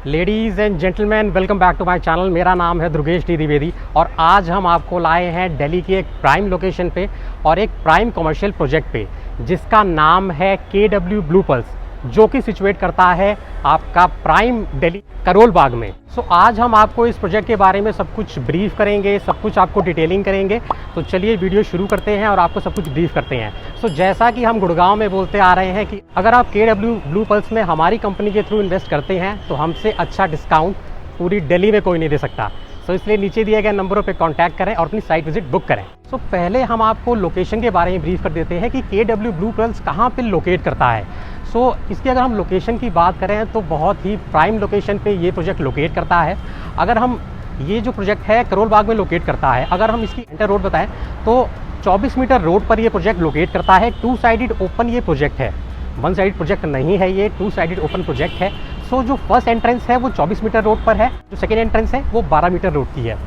Ladies and gentleman, welcome back to my channel. मेरा नाम है ध्रुवेश डी द्विवेदी और आज हम आपको लाए हैं दिल्ली की एक प्राइम लोकेशन पे और एक प्राइम कमर्शियल प्रोजेक्ट पे जिसका नाम है KW ब्लू पल्स, जो कि सिचुएट करता है आपका प्राइम दिल्ली करोल बाग में। सो आज हम आपको इस प्रोजेक्ट के बारे में सब कुछ ब्रीफ करेंगे, सब कुछ आपको डिटेलिंग करेंगे। तो चलिए वीडियो शुरू करते हैं और आपको सब कुछ ब्रीफ करते हैं। सो जैसा कि हम गुड़गांव में बोलते आ रहे हैं कि अगर आप KW ब्लू पल्स में हमारी कंपनी के थ्रू इन्वेस्ट करते हैं तो हमसे अच्छा डिस्काउंट पूरी दिल्ली में कोई नहीं दे सकता। सो इसलिए नीचे दिए गए नंबरों पे कांटेक्ट करें और अपनी साइट विजिट बुक करें। सो पहले हम आपको लोकेशन के बारे में ब्रीफ कर देते हैं कि KW ब्लू पल्स कहाँ पे लोकेट करता है। सो इसकी अगर हम लोकेशन की बात करें तो बहुत ही प्राइम लोकेशन पे ये प्रोजेक्ट लोकेट करता है। अगर हम ये जो प्रोजेक्ट है करोल बाग में लोकेट करता है, अगर हम इसकी इंटर रोड बताएं तो 24 मीटर रोड पर ये प्रोजेक्ट लोकेट करता है। 2 साइडेड ओपन ये प्रोजेक्ट है, 1 साइड प्रोजेक्ट नहीं है, ये 2 साइडेड ओपन प्रोजेक्ट है। सो जो फर्स्ट एंट्रेंस है वो 24 मीटर रोड पर है, जो सेकेंड एंट्रेंस है वो 12 मीटर रोड की है।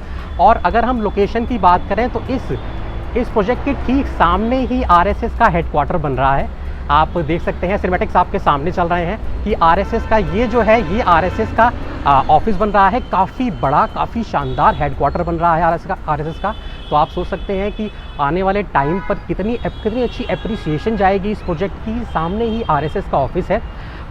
और अगर हम लोकेशन की बात करें तो इस प्रोजेक्ट के ठीक सामने ही RSS का हेडक्वार्टर बन रहा है। आप देख सकते हैं सिनेमैटिक्स आपके सामने चल रहे हैं कि RSS का ये जो है ये RSS का ऑफिस बन रहा है। काफ़ी बड़ा, काफ़ी शानदार हेडक्वार्टर बन रहा है RSS का। तो आप सोच सकते हैं कि आने वाले टाइम पर कितनी अच्छी एप्रिसिएशन जाएगी इस प्रोजेक्ट की। सामने ही RSS का ऑफिस है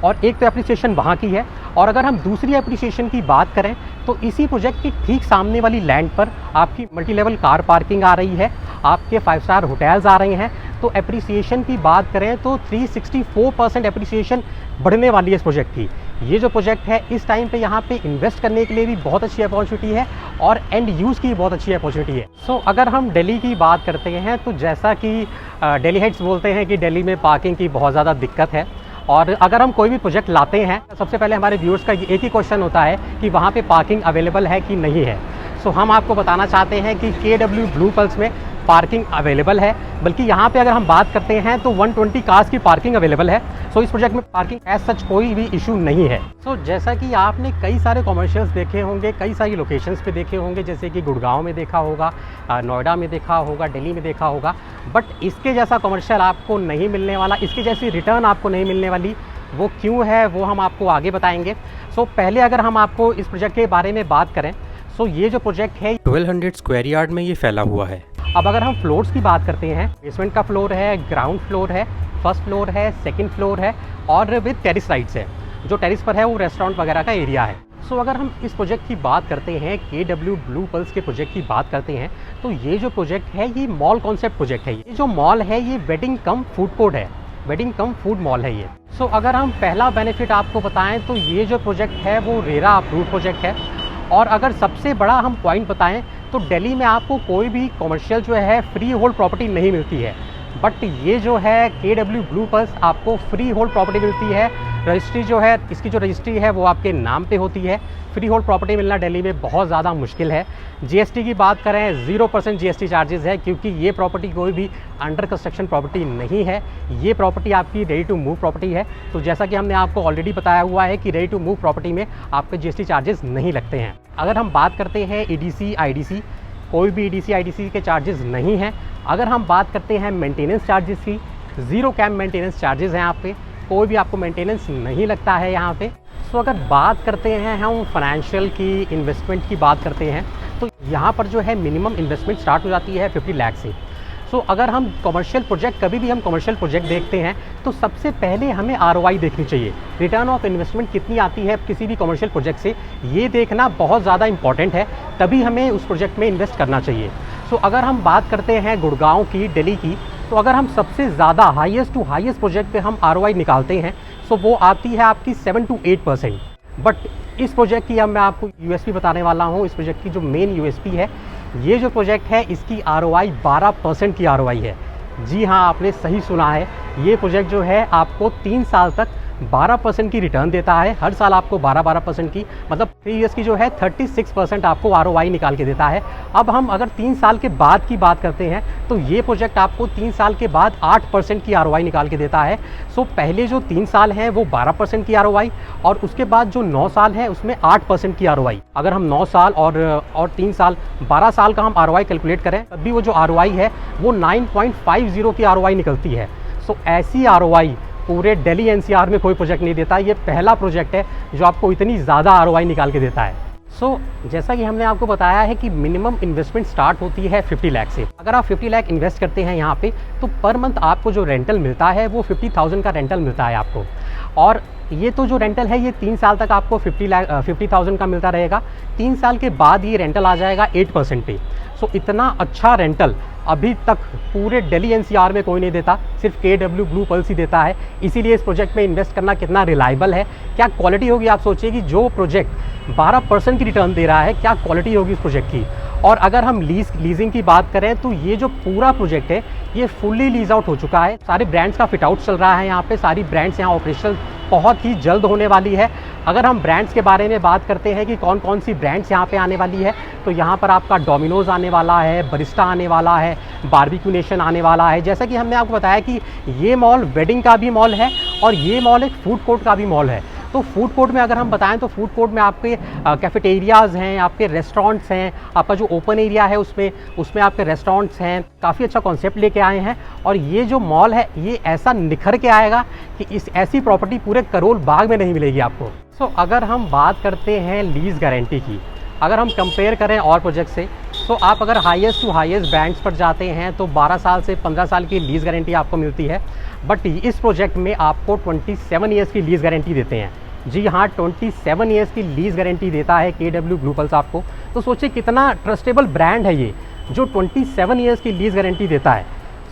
और एक तो एप्रिसिएशन वहाँ की है, और अगर हम दूसरी एप्रिसिएशन की बात करें तो इसी प्रोजेक्ट की ठीक सामने वाली लैंड पर आपकी मल्टी लेवल कार पार्किंग आ रही है, आपके 5 स्टार होटल्स आ रहे हैं। तो एप्रिसिएशन की बात करें तो 364% एप्रिसिएशन बढ़ने वाली है इस प्रोजेक्ट की। ये जो प्रोजेक्ट है इस टाइम पे यहाँ पे इन्वेस्ट करने के लिए भी बहुत अच्छी अपॉर्चुनिटी है और एंड यूज़ की बहुत अच्छी अपॉर्चुनिटी है। सो अगर हम दिल्ली की बात करते हैं तो जैसा कि दिल्ली हेड्स बोलते हैं कि दिल्ली में पार्किंग की बहुत ज़्यादा दिक्कत है, और अगर हम कोई भी प्रोजेक्ट लाते हैं सबसे पहले हमारे व्यूअर्स का एक ही क्वेश्चन होता है कि वहाँ पे पार्किंग अवेलेबल है कि नहीं है। सो हम आपको बताना चाहते हैं कि KW ब्लू पल्स में पार्किंग अवेलेबल है, बल्कि यहाँ पे अगर हम बात करते हैं तो 120 कार्स की पार्किंग अवेलेबल है। सो इस प्रोजेक्ट में पार्किंग एज सच कोई भी इशू नहीं है। सो जैसा कि आपने कई सारे कॉमर्शियल्स देखे होंगे, कई सारी लोकेशंस पे देखे होंगे, जैसे कि गुड़गांव में देखा होगा, नोएडा में देखा होगा, दिल्ली में देखा होगा, बट इसके जैसा कॉमर्शियल आपको नहीं मिलने वाला, इसके जैसी रिटर्न आपको नहीं मिलने वाली। वो क्यों है वो हम आपको आगे बताएंगे। सो पहले अगर हम आपको इस प्रोजेक्ट के बारे में बात करें, सो ये जो प्रोजेक्ट है 1200 स्क्वायर यार्ड में ये फैला हुआ है। अब अगर हम फ्लोर्स की बात करते हैं, बेसमेंट का फ्लोर है, ग्राउंड फ्लोर है, फर्स्ट फ्लोर है, सेकंड फ्लोर है और विद टेरिस राइट्स है। जो टेरिस पर है वो रेस्टोरेंट वगैरह का एरिया है। सो अगर हम इस प्रोजेक्ट की बात करते हैं, KW ब्लू पल्स के प्रोजेक्ट की बात करते हैं, तो ये जो प्रोजेक्ट है ये मॉल कॉन्सेप्ट प्रोजेक्ट है। ये जो मॉल है ये वेडिंग कम फूड कोर्ट है, वेडिंग कम फूड मॉल है ये। सो अगर हम पहला बेनिफिट आपको बताएं तो ये जो प्रोजेक्ट है वो रेरा अप्रूव्ड प्रोजेक्ट है। और अगर सबसे बड़ा हम पॉइंट बताएं तो दिल्ली में आपको कोई भी कॉमर्शियल जो है फ्री होल्ड प्रॉपर्टी नहीं मिलती है, बट ये जो है KW ब्लू पल्स आपको फ्री होल्ड प्रॉपर्टी मिलती है। रजिस्ट्री जो है, इसकी जो रजिस्ट्री है वो आपके नाम पे होती है। फ्री होल्ड प्रॉपर्टी मिलना दिल्ली में बहुत ज़्यादा मुश्किल है। GST की बात करें 0% GST चार्जेस है, क्योंकि ये प्रॉपर्टी कोई भी अंडर कंस्ट्रक्शन प्रॉपर्टी नहीं है। ये प्रॉपर्टी आपकी रेडी टू मूव प्रॉपर्टी है। तो जैसा कि हमने आपको ऑलरेडी बताया हुआ है कि रेडी टू मूव प्रॉपर्टी में आपके GST चार्जेस नहीं लगते हैं। अगर हम बात करते हैं EDC IDC, कोई भी EDC IDC के चार्जेस नहीं हैं। अगर हम बात करते हैं मेंटेनेंस चार्जेस की, 0 कैम्प मेंटेनेंस चार्जेस हैं यहाँ पे, कोई भी आपको मेंटेनेंस नहीं लगता है यहाँ पे। सो अगर बात करते हैं हम फाइनेंशियल की, इन्वेस्टमेंट की बात करते हैं, तो यहाँ पर जो है मिनिमम इन्वेस्टमेंट स्टार्ट हो जाती है 50 लाख से। सो अगर हम कमर्शियल प्रोजेक्ट, कभी भी हम कमर्शियल प्रोजेक्ट देखते हैं तो सबसे पहले हमें ROI देखनी चाहिए, रिटर्न ऑफ इन्वेस्टमेंट कितनी आती है किसी भी कमर्शियल प्रोजेक्ट से, ये देखना बहुत ज़्यादा इंपॉर्टेंट है, तभी हमें उस प्रोजेक्ट में इन्वेस्ट करना चाहिए। सो अगर हम बात करते हैं गुड़गांव की, दिल्ली की, तो अगर हम सबसे ज़्यादा हाईएस्ट टू हाईएस्ट प्रोजेक्ट पे हम ROI निकालते हैं सो वो आती है आपकी 7 to 8%। बट इस प्रोजेक्ट की अब मैं आपको USP बताने वाला हूँ। इस प्रोजेक्ट की जो मेन USP है, ये जो प्रोजेक्ट है इसकी ROI 12% की ROI है। जी हाँ, आपने सही सुना है, ये प्रोजेक्ट जो है आपको 3 साल तक 12% की रिटर्न देता है हर साल आपको 12% की, मतलब 3 ईयर्स की जो है 36% आपको ROI निकाल के देता है। अब हम अगर 3 साल के बाद की बात करते हैं तो ये प्रोजेक्ट आपको 3 साल के बाद 8% की ROI निकाल के देता है। सो पहले जो 3 साल हैं वो 12% की ROI और उसके बाद जो 9 साल है उसमें 8% की ROI। अगर हम 9 साल और 3 साल 12 साल का हम ROI कैलकुलेट करें तब भी वो जो ROI है वो 9.50 की ROI निकलती है। सो ऐसी ROI पूरे दिल्ली NCR में कोई प्रोजेक्ट नहीं देता। ये पहला प्रोजेक्ट है जो आपको इतनी ज़्यादा ROI निकाल के देता है। जैसा कि हमने आपको बताया है कि मिनिमम इन्वेस्टमेंट स्टार्ट होती है 50 लाख से। अगर आप 50 लाख इन्वेस्ट करते हैं यहाँ पे तो पर मंथ आपको जो रेंटल मिलता है वो 50,000 का रेंटल मिलता है आपको। और ये तो जो रेंटल है ये 3 साल तक आपको 50,000 का मिलता रहेगा। 3 साल के बाद ये रेंटल आ जाएगा 8% पे। इतना अच्छा रेंटल अभी तक पूरे दिल्ली NCR में कोई नहीं देता, सिर्फ KW ब्लू पल्स ही देता है। इसीलिए इस प्रोजेक्ट में इन्वेस्ट करना कितना रिलायबल है, क्या क्वालिटी होगी। आप सोचिए कि जो प्रोजेक्ट 12% की रिटर्न दे रहा है, क्या क्वालिटी होगी इस प्रोजेक्ट की। और अगर हम लीजिंग की बात करें तो ये जो पूरा प्रोजेक्ट है ये फुल्ली लीज आउट हो चुका है। सारे ब्रांड्स का फिट आउट चल रहा है यहाँ पे, सारी ब्रांड्स यहाँ ऑपरेशनल बहुत ही जल्द होने वाली है। अगर हम ब्रांड्स के बारे में बात करते हैं कि कौन कौन सी ब्रांड्स यहाँ पे आने वाली है तो यहाँ पर आपका डोमिनोज आने वाला है, बरिस्टा आने वाला है, बारबेक्यू नेशन आने वाला है। जैसा कि हमने आपको बताया कि ये मॉल वेडिंग का भी मॉल है और ये मॉल एक फूड कोर्ट का भी मॉल है। तो फूड कोर्ट में अगर हम बताएं तो फूड कोर्ट में आपके कैफेटेरियाज़ हैं, आपके रेस्टोरेंट्स हैं, आपका जो ओपन एरिया है उसमें आपके रेस्टोरेंट्स हैं। काफ़ी अच्छा कॉन्सेप्ट लेके आए हैं और ये जो मॉल है ये ऐसा निखर के आएगा कि इस ऐसी प्रॉपर्टी पूरे करोल बाग में नहीं मिलेगी आपको। अगर हम बात करते हैं लीज़ गारंटी की, अगर हम कंपेयर करें और प्रोजेक्ट से तो आप अगर हाईएस्ट टू हाईएस्ट बैंड्स पर जाते हैं तो 12 साल से 15 साल की लीज़ गारंटी आपको मिलती है। बट इस प्रोजेक्ट में आपको 27 ईयर्स की लीज़ गारंटी देते हैं। जी हाँ, 27 ईयर्स की लीज़ गारंटी देता है KW ब्लू पल्स आपको। तो सोचिए कितना ट्रस्टेबल ब्रांड है ये जो 27 ईयर्स की लीज़ गारंटी देता है।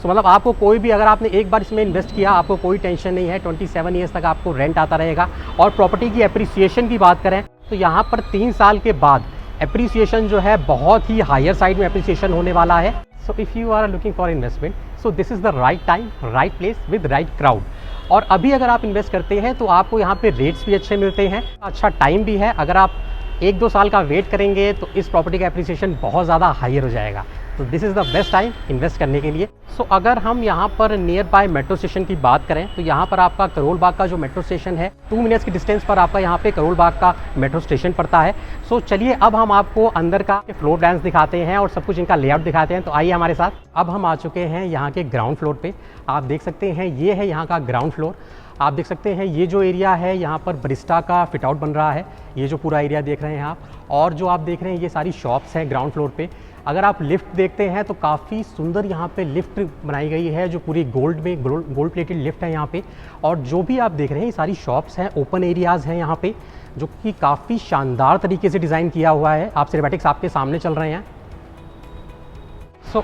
मतलब आपको कोई भी, अगर आपने एक बार इसमें इन्वेस्ट किया आपको कोई टेंशन नहीं है, 27 ईयर्स तक आपको रेंट आता रहेगा। और प्रॉपर्टी की एप्रिसिएशन की बात करें तो यहाँ पर 3 साल के बाद एप्रिसिएशन जो है बहुत ही हायर साइड में एप्रिसिएशन होने वाला है। So if you are looking for investment so this is the right time, right place with right crowd. और अभी अगर आप इन्वेस्ट करते हैं तो आपको यहाँ पे रेट्स भी अच्छे मिलते हैं, अच्छा टाइम भी है। अगर आप 1-2 साल का वेट करेंगे तो इस प्रॉपर्टी का एप्रिसिएशन बहुत ज़्यादा हायर हो जाएगा। तो this is the best time invest करने के लिए। अगर हम यहाँ पर नियर बाय मेट्रो स्टेशन की बात करें तो यहाँ पर आपका करोल बाग का जो मेट्रो स्टेशन है 2 मिनट्स की डिस्टेंस पर आपका यहाँ पे करोल बाग का मेट्रो स्टेशन पड़ता है। चलिए अब हम आपको अंदर का फ्लोर प्लान्स दिखाते हैं और सब कुछ इनका लेआउट दिखाते हैं। तो आइए हमारे साथ। अब हम आ चुके हैं यहाँ के ग्राउंड फ्लोर पे। आप देख सकते हैं ये है यहाँ का ग्राउंड फ्लोर। आप देख सकते हैं ये जो एरिया है यहाँ पर बरिस्टा का फिट आउट बन रहा है, ये जो पूरा एरिया देख रहे हैं आप। और जो आप देख रहे हैं ये सारी शॉप्स हैं ग्राउंड फ्लोर पे। अगर आप लिफ्ट देखते हैं तो काफ़ी सुंदर यहाँ पे लिफ्ट बनाई गई है जो पूरी गोल्ड प्लेटेड लिफ्ट है यहाँ पे। और जो भी आप देख रहे हैं ये सारी शॉप्स हैं, ओपन एरियाज़ हैं यहाँ पे जो कि काफ़ी शानदार तरीके से डिज़ाइन किया हुआ है। आप सिनेमैटिक्स आपके सामने चल रहे हैं।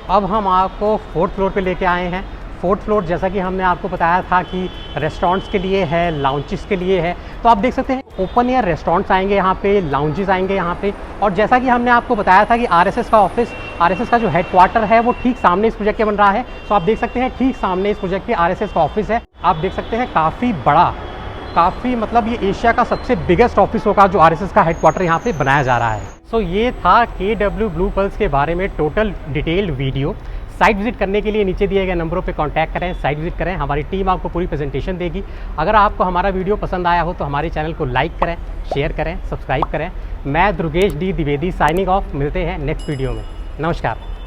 अब हम आपको 4th फ्लोर पे लेके आए हैं। 4th फ्लोर जैसा कि हमने आपको बताया था कि रेस्टोरेंट्स के लिए है, लाउंजेस के लिए है। तो आप देख सकते हैं ओपन एयर रेस्टोरेंट्स आएंगे यहाँ पे, लाउंजेस आएंगे यहाँ पे। और जैसा कि हमने आपको बताया था कि RSS का ऑफिस, RSS का जो हेडक्वार्टर है वो ठीक सामने इस प्रोजेक्ट के बन रहा है। आप देख सकते हैं ठीक सामने इस प्रोजेक्ट के RSS का ऑफिस है। आप देख सकते हैं काफ़ी बड़ा, काफ़ी मतलब ये एशिया का सबसे बिगेस्ट ऑफिस होगा जो RSS का हेडक्वार्टर यहाँ पे बनाया जा रहा है। ये था KW ब्लू पल्स के बारे में total detailed video. Site visit करने के लिए नीचे दिए गए नंबरों पे कांटेक्ट करें, साइट विजिट करें। हमारी टीम आपको पूरी प्रेजेंटेशन देगी। अगर आपको हमारा वीडियो पसंद आया हो तो हमारे चैनल को लाइक करें, शेयर करें, सब्सक्राइब करें। मैं Durgesh D Dwivedi signing off. मिलते हैं नेक्स्ट वीडियो में। नमस्कार।